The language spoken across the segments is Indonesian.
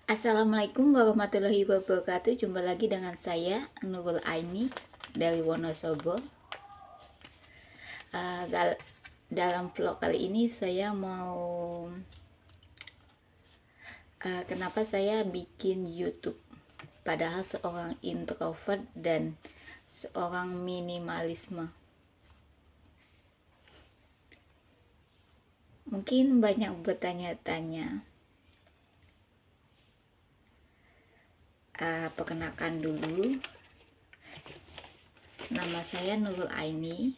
Assalamualaikum warahmatullahi wabarakatuh. Jumpa lagi dengan saya Nurul Aini dari Wonosobo. Dalam vlog kali ini saya mau kenapa saya bikin YouTube. Padahal seorang introvert dan seorang minimalisme. Mungkin banyak bertanya-tanya. Perkenalkan dulu, nama saya Nurul Aini.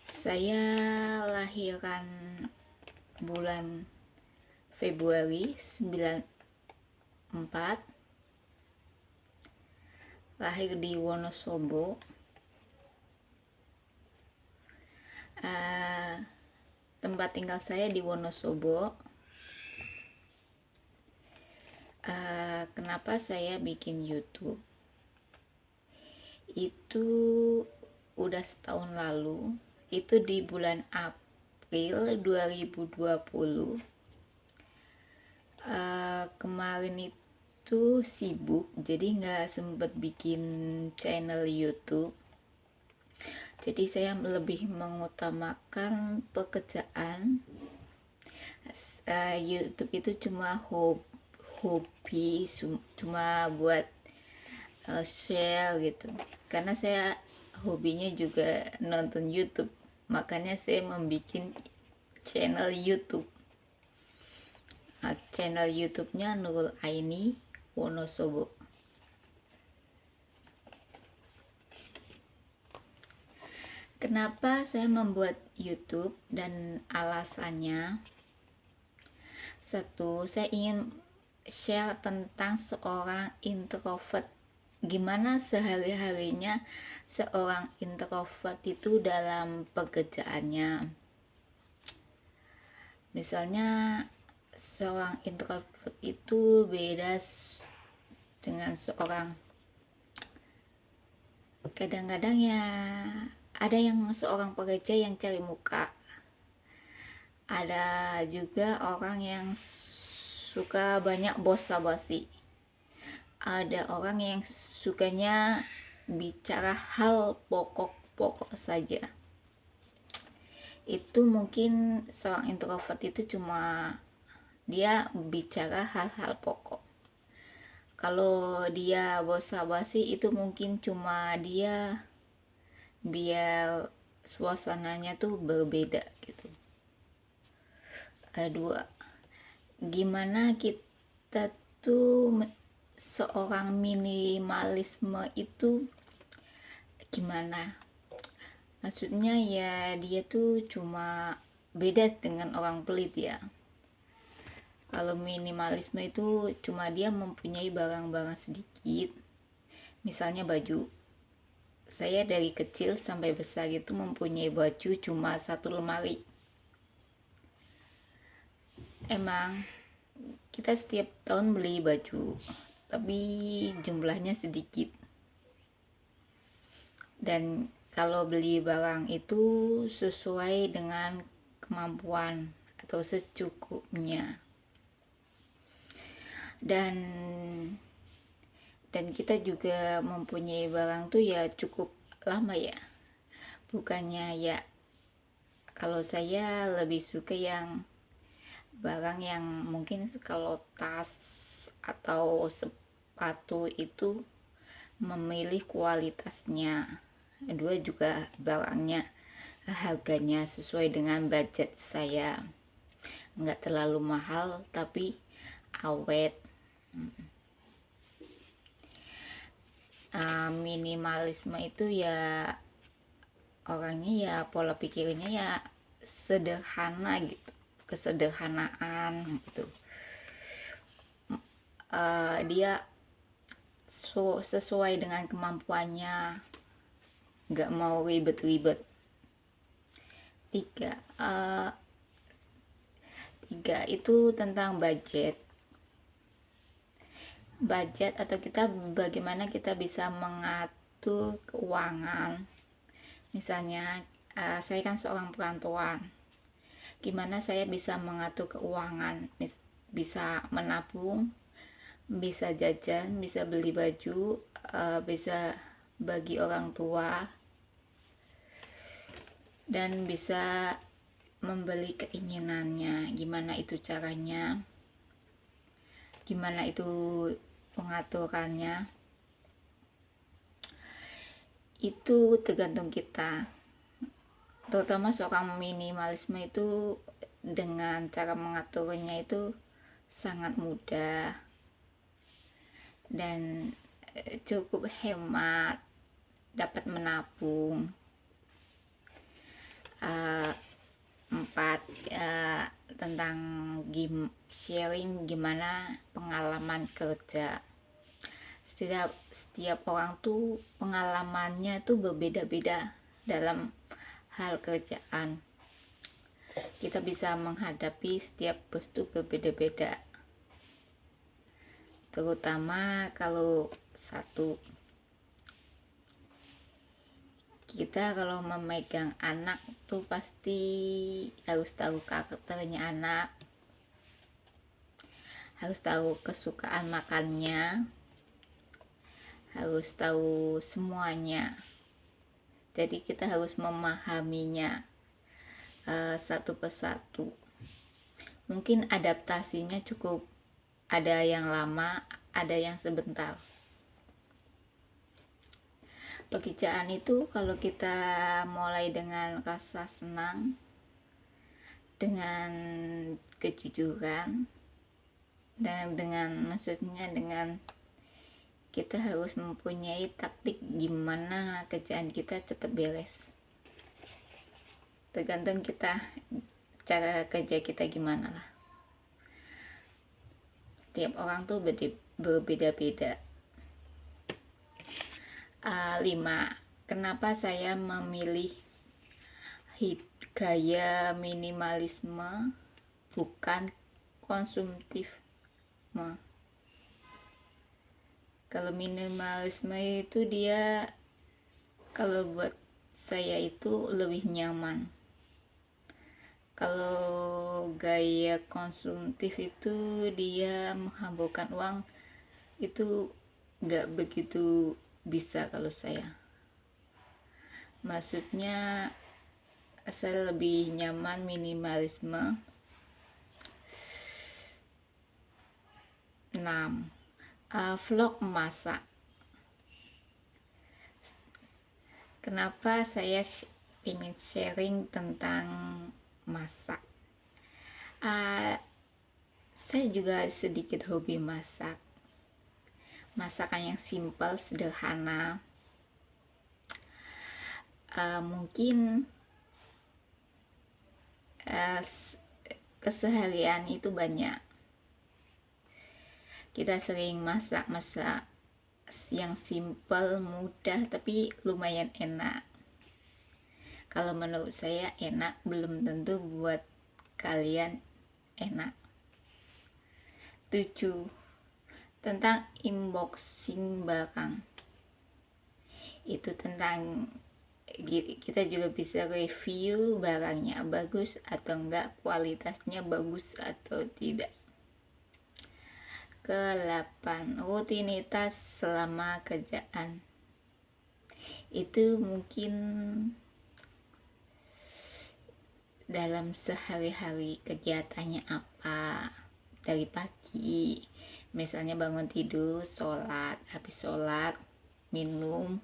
Saya lahiran bulan Februari 94, lahir di Wonosobo. Tempat tinggal saya di Wonosobo. Kenapa saya bikin YouTube? Itu udah setahun lalu, itu di bulan April 2020. Kemarin itu sibuk, jadi nggak sempet bikin channel YouTube. Jadi saya lebih mengutamakan pekerjaan. YouTube itu cuma hobi, cuma buat share gitu. Karena saya hobinya juga nonton YouTube, makanya saya membuat channel YouTube. Channel YouTube-nya Nurul Aini Wonosobo. Kenapa saya membuat YouTube dan alasannya? Satu, saya ingin share tentang seorang introvert. Gimana sehari-harinya seorang introvert itu dalam pekerjaannya. Misalnya seorang introvert itu beda dengan seorang, kadang-kadang ya ada yang seorang pekerja yang cari muka, ada juga orang yang suka banyak basa-basi, ada orang yang sukanya bicara hal pokok-pokok saja. Itu mungkin seorang introvert itu cuma dia bicara hal-hal pokok. Kalau dia basa-basi itu mungkin cuma dia biar suasananya tuh berbeda gitu. Dua, gimana kita tuh seorang minimalisme itu gimana? Maksudnya ya dia tuh cuma beda dengan orang pelit ya. Kalau minimalisme itu cuma dia mempunyai barang-barang sedikit. Misalnya baju. Saya dari kecil sampai besar itu mempunyai baju cuma satu lemari. Emang kita setiap tahun beli baju, tapi jumlahnya sedikit. Dan kalau beli barang itu sesuai dengan kemampuan atau secukupnya. Dan kita juga mempunyai barang tuh ya cukup lama ya. Bukannya ya, kalau saya lebih suka yang barang yang mungkin kalau tas atau sepatu itu memilih kualitasnya. Dua juga barangnya harganya sesuai dengan budget saya, nggak terlalu mahal tapi awet. Minimalisme itu ya orangnya ya pola pikirnya ya sederhana gitu, kesederhanaan gitu. Dia sesuai dengan kemampuannya, nggak mau ribet-ribet. Tiga itu tentang budget atau kita bagaimana kita bisa mengatur keuangan. Misalnya saya kan seorang perempuan, gimana saya bisa mengatur keuangan. bisa menabung, bisa jajan, bisa beli baju, bisa bagi orang tua, dan bisa membeli keinginannya. Gimana itu caranya, gimana itu pengaturannya, itu tergantung kita. Terutama seorang minimalisme itu dengan cara mengaturnya itu sangat mudah dan cukup hemat, dapat menabung. 4 tentang sharing gimana pengalaman kerja. Setiap orang tuh pengalamannya tuh berbeda-beda dalam hal kerjaan. Kita bisa menghadapi setiap bos tuh berbeda-beda, terutama kalau kita kalau memegang anak tuh pasti harus tahu karakternya anak, harus tahu kesukaan makannya, harus tahu semuanya. Jadi kita harus memahaminya satu persatu. Mungkin adaptasinya cukup ada yang lama, ada yang sebentar. Pekerjaan itu kalau kita mulai dengan rasa senang, dengan kejujuran, dan maksudnya dengan kita harus mempunyai taktik gimana kerjaan kita cepat beres. Tergantung kita, cara kerja kita gimana lah. Setiap orang tuh berbeda-beda. 5. Kenapa saya memilih gaya minimalisme bukan konsumtifme? Kalau minimalisme itu dia, kalau buat saya itu lebih nyaman. Kalau gaya konsumtif itu dia menghamburkan uang, itu gak begitu bisa kalau saya. Maksudnya saya lebih nyaman minimalisme. 6. Vlog masak. Kenapa saya ingin sharing tentang masak? Saya juga sedikit hobi masak. Masakan yang simpel, sederhana. Mungkin keseharian itu banyak. Kita sering masak yang simpel, mudah, tapi lumayan enak. Kalau menurut saya enak, belum tentu buat kalian enak. 7. Tentang unboxing barang. Itu tentang kita juga bisa review barangnya bagus atau enggak, kualitasnya bagus atau tidak. Ke-8. Rutinitas selama kerjaan. Itu mungkin dalam sehari-hari kegiatannya apa, dari pagi misalnya bangun tidur, sholat, habis sholat minum,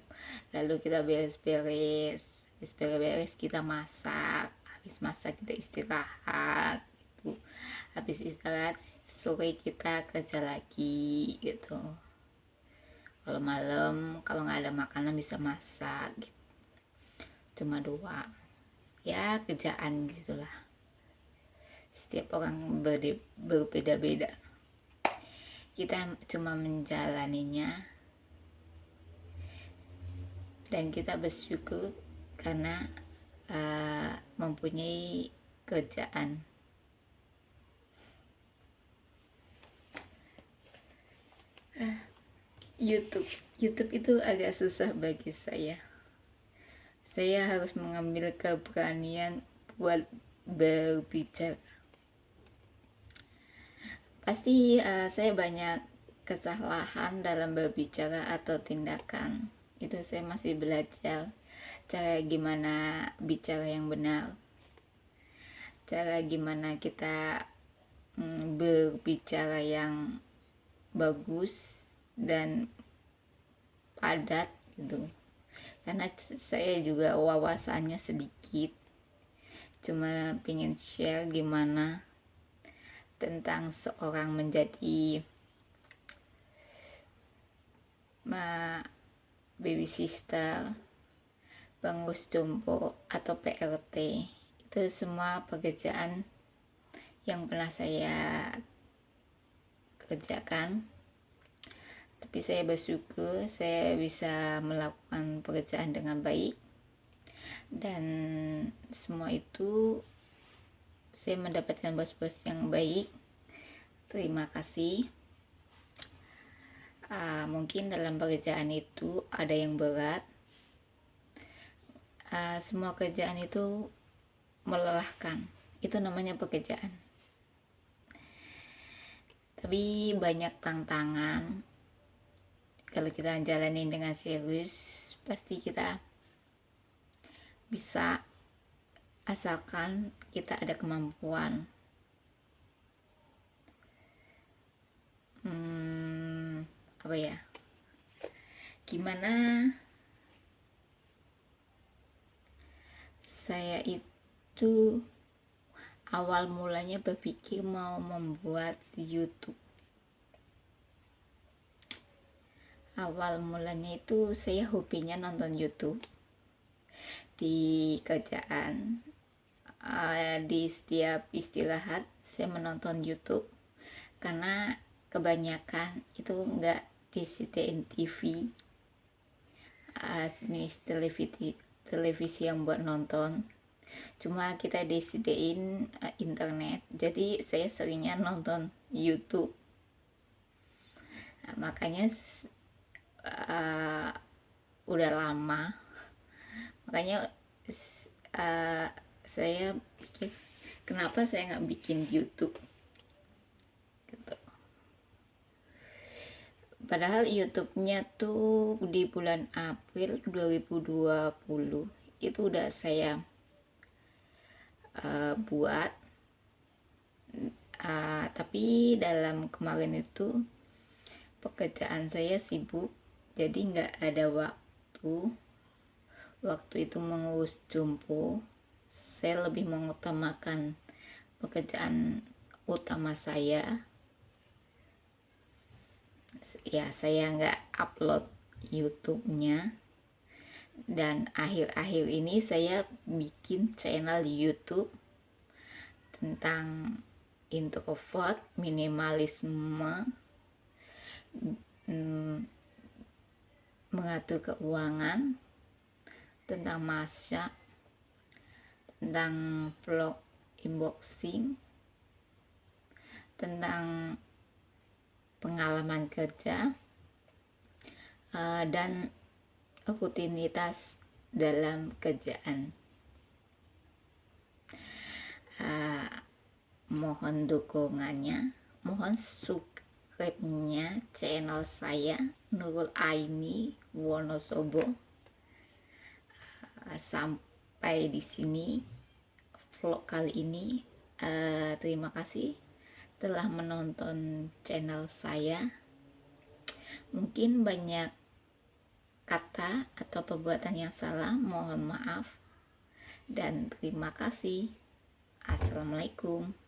lalu kita beres-beres, habis beres-beres kita masak, habis masak kita istirahat gitu. Habis istirahat sore kita kerja lagi gitu. Kalau malam kalau nggak ada makanan bisa masak gitu. Cuma 2 ya, kerjaan gitulah. Setiap orang berbeda-beda, kita cuma menjalaninya dan kita bersyukur karena mempunyai kerjaan. YouTube itu agak susah bagi saya. Saya harus mengambil keberanian buat berbicara. Pasti saya banyak kesalahan dalam berbicara atau tindakan. Itu saya masih belajar cara gimana bicara yang benar, cara gimana kita berbicara yang bagus dan padat gitu. Karena saya juga wawasannya sedikit, cuma pengen share gimana tentang seorang menjadi baby sister, pengurus jompo atau PRT. Itu semua pekerjaan yang pernah saya kerjakan, tapi saya bersyukur saya bisa melakukan pekerjaan dengan baik, dan semua itu saya mendapatkan bos-bos yang baik. Terima kasih. Mungkin dalam pekerjaan itu ada yang berat, semua kerjaan itu melelahkan, itu namanya pekerjaan, tapi banyak tantangan. Kalau kita jalanin dengan serius, pasti kita bisa, asalkan kita ada kemampuan. Apa ya, gimana saya itu awal mulanya berpikir mau membuat YouTube. Awal mulanya itu saya hobinya nonton YouTube di kerjaan, di setiap istirahat saya menonton YouTube, karena kebanyakan itu enggak disediain TV, jenis televisi yang buat nonton, cuma kita disediain internet, jadi saya seringnya nonton YouTube. Makanya udah lama, makanya saya pikir kenapa saya nggak bikin YouTube gitu. Padahal YouTube-nya tuh di bulan April 2020 itu udah saya buat, tapi dalam kemarin itu pekerjaan saya sibuk, jadi nggak ada waktu itu mengurus jompo. Saya lebih mengutamakan pekerjaan utama saya. Ya, saya nggak upload YouTube-nya, dan akhir-akhir ini saya bikin channel YouTube tentang introvert, minimalisme, mengatur keuangan, tentang masak, tentang vlog unboxing, tentang pengalaman kerja, dan rutinitas dalam kerjaan. Mohon dukungannya, mohon subscribe-nya channel saya Nurul Aini Wonosobo. Sampai di sini vlog kali ini. Terima kasih telah menonton channel saya. Mungkin banyak kata atau perbuatan yang salah, mohon maaf, dan terima kasih. Assalamualaikum.